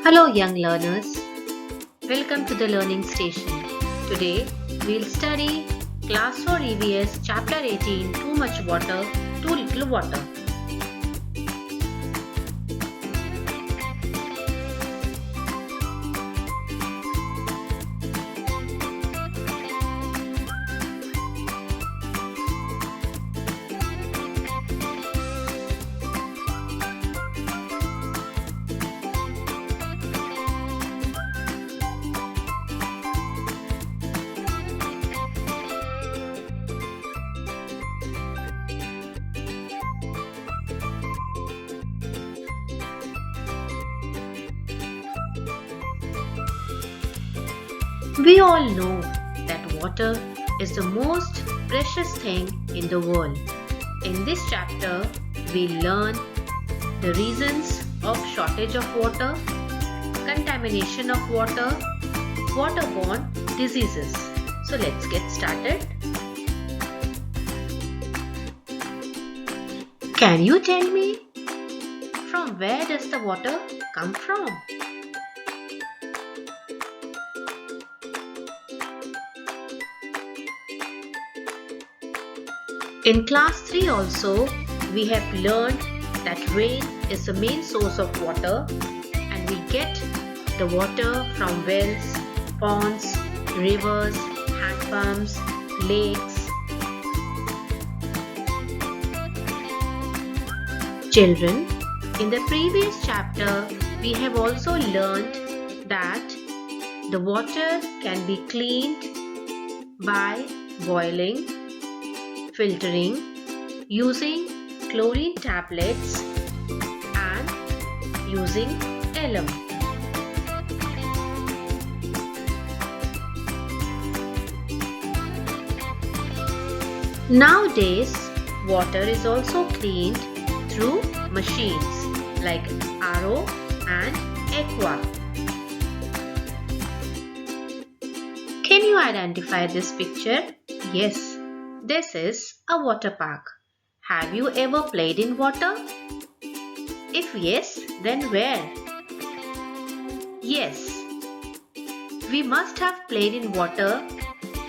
Hello young learners, welcome to the learning station. Today we'll study Class 4 EVS Chapter 18 Too Much Water, Too Little Water. We all know that water is the most precious thing in the world. In this chapter, we learn the reasons of shortage of water, contamination of water, waterborne diseases. So let's get started. Can you tell me from where does the water come from? In class 3 also, we have learned that rain is the main source of water and we get the water from wells, ponds, rivers, hand pumps, lakes. Children, in the previous chapter, we have also learned that the water can be cleaned by boiling, filtering, using chlorine tablets and using alum. Nowadays, water is also cleaned through machines like RO and Aqua. Can you identify this picture? Yes. This is a water park. Have you ever played in water? If yes, then where? Yes, we must have played in water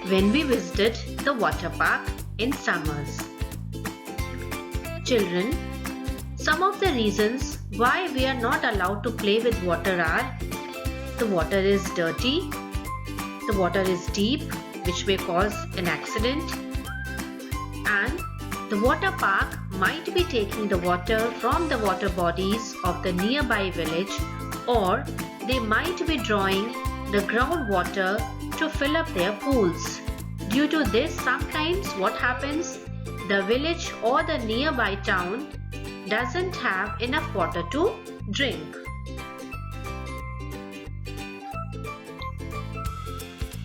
when we visited the water park in summers. Children, some of the reasons why we are not allowed to play with water are: the water is dirty, the water is deep, which may cause an accident, and the water park might be taking the water from the water bodies of the nearby village, or they might be drawing the groundwater to fill up their pools. Due to this, sometimes what happens, the village or the nearby town doesn't have enough water to drink.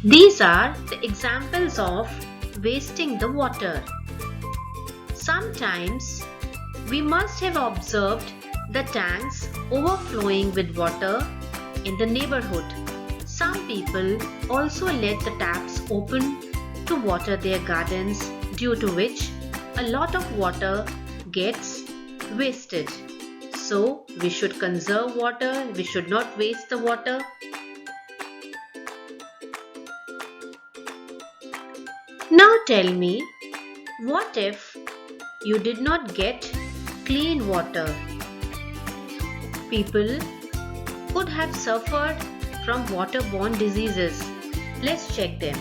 These are the examples of wasting the water. Sometimes we must have observed the tanks overflowing with water in the neighborhood. Some people also let the taps open to water their gardens, due to which a lot of water gets wasted. So we should conserve water, we should not waste the water. Now tell me, what if you did not get clean water? People could have suffered from waterborne diseases. Let's check them.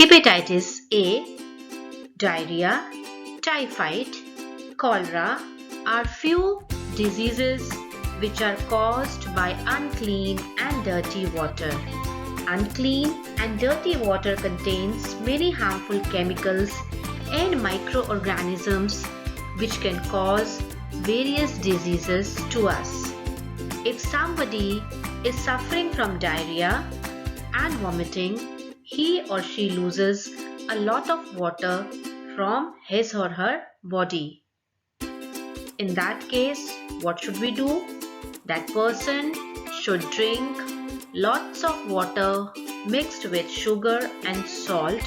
Hepatitis A, diarrhea, typhoid, cholera are few diseases which are caused by unclean and dirty water. Unclean and dirty water contains many harmful chemicals and microorganisms which can cause various diseases to us. If somebody is suffering from diarrhea and vomiting, he or she loses a lot of water from his or her body. In that case, what should we do? That person should drink lots of water mixed with sugar and salt,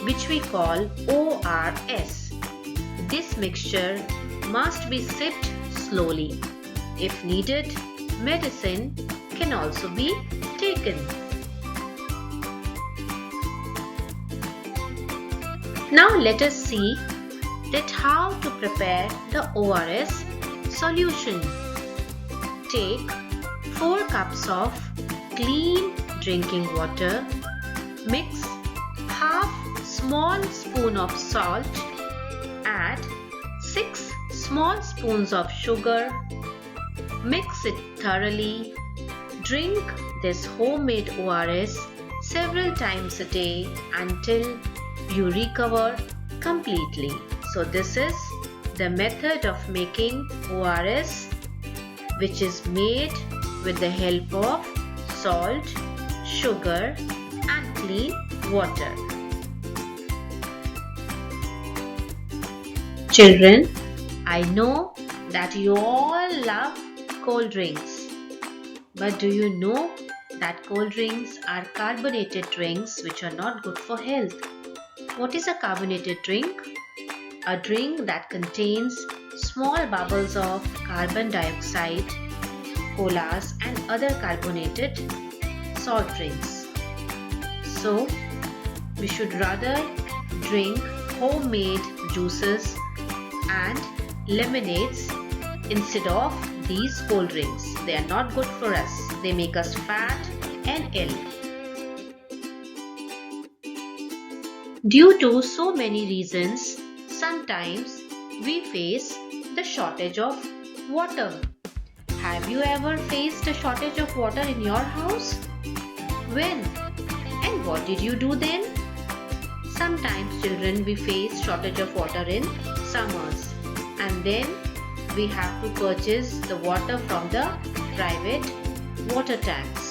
which we call ORS. This mixture must be sipped slowly. If needed, medicine can also be taken. Now let us see that how to prepare the ORS solution. Take 4 cups of clean drinking water. Mix half small spoon of salt. Add 6 small spoons of sugar. Mix it thoroughly. Drink this homemade ORS several times a day until you recover completely. So this is the method of making ORS, which is made with the help of salt, sugar and clean water. Children, I know that you all love cold drinks. But do you know that cold drinks are carbonated drinks which are not good for health? What is a carbonated drink? A drink that contains small bubbles of carbon dioxide, colas and other carbonated salt drinks. So, we should rather drink homemade juices and lemonades instead of these cold drinks. They are not good for us. They make us fat and ill. Due to so many reasons, sometimes we face the shortage of water. Have you ever faced a shortage of water in your house? When? And what did you do then? Sometimes, children, we face shortage of water in summers, and then we have to purchase the water from the private water tanks.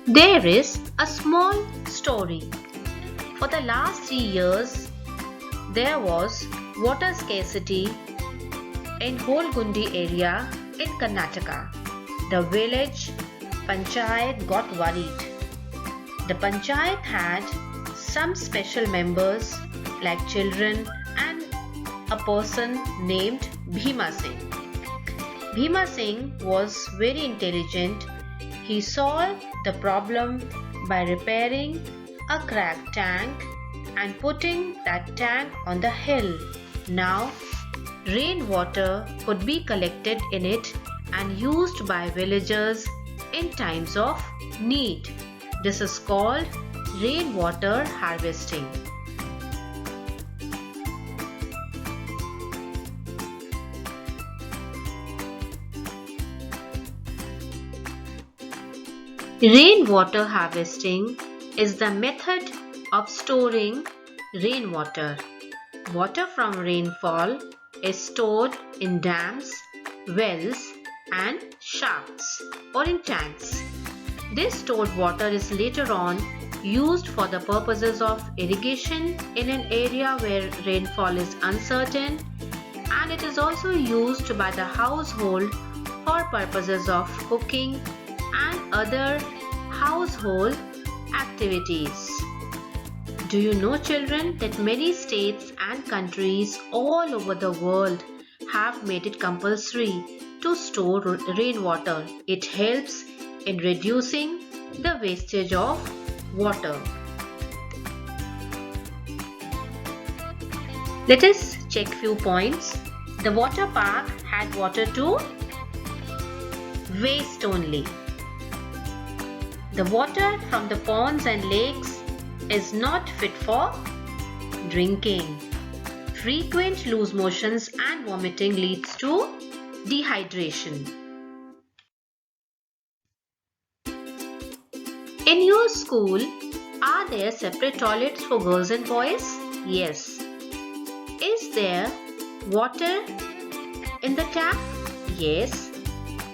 There is a small story. For the last 3 years, there was water scarcity in Holgundi area in Karnataka. The village panchayat got worried. The panchayat had some special members like children and a person named Bhima Singh. Bhima Singh was very intelligent. He solved the problem by repairing a cracked tank and putting that tank on the hill. Now, rainwater could be collected in it and used by villagers in times of need. This is called rainwater harvesting. Rainwater harvesting is the method of storing rainwater. Water from rainfall is stored in dams, wells, and shafts or in tanks. This stored water is later on used for the purposes of irrigation in an area where rainfall is uncertain, and it is also used by the household for purposes of cooking and other household activities. Do you know, children, that many states and countries all over the world have made it compulsory to store rainwater? It helps in reducing the wastage of water. Let us check few points. The water park had water to waste only. The water from the ponds and lakes is not fit for drinking. Frequent loose motions and vomiting leads to dehydration. In your school, are there separate toilets for girls and boys? Yes. Is there water in the tap? Yes.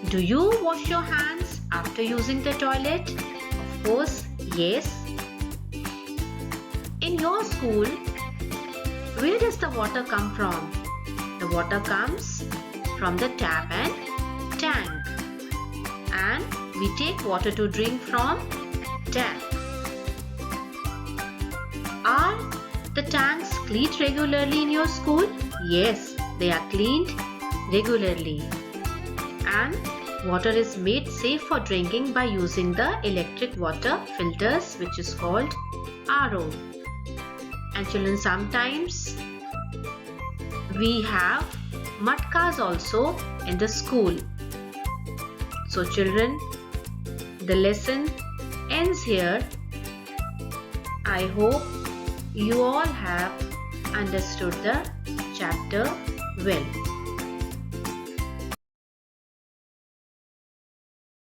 Do you wash your hands after using the toilet? Of course, yes. In your school, where does the water come from? The water comes from the tap and tank. And we take water to drink from tap. Are the tanks cleaned regularly in your school? Yes, they are cleaned regularly. And water is made safe for drinking by using the electric water filters, which is called RO. And children, sometimes we have matkas also in the school. So children, the lesson ends here. I hope you all have understood the chapter well.